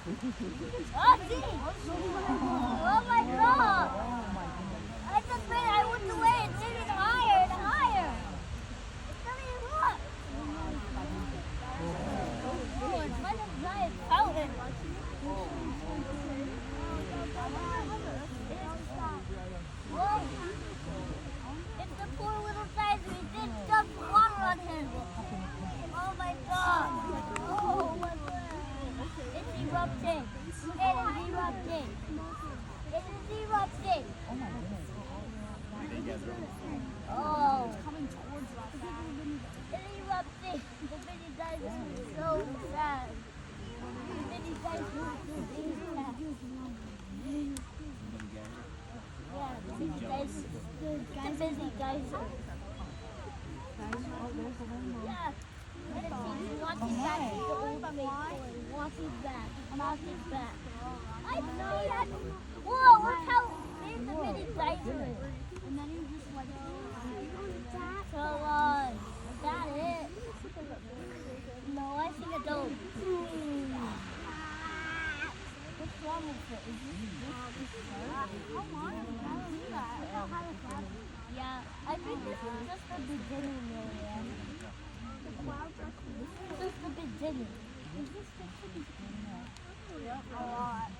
Oh, gee. Oh my God. I just ran. I went away. It's getting higher and higher. It's not even what? Oh, it's like a giant fountain. Whoa. It's the poor little guy who did dump water on him. Oh my God. Oh, what's that? It's erupting. It is erupting. It is erupting. Oh. Coming towards us. It's erupting. The mini dinosaur is so sad. The mini dinosaur is so sad. Yeah, the mini dinosaur. The mini dinosaur. Yeah. And it keeps walking back to the old big toy. Walking back. Walking back. I see that. Whoa, look how big the mini dinosaur is. And then he just like, So, is that it? No, I think I don't. what's wrong with it? Is this Come on, I don't do that. I don't have a problem. Yeah, I think this is just the beginning, Marianne. The clouds are cool. Just the beginning. Is this just the beginning? Yep, a lot.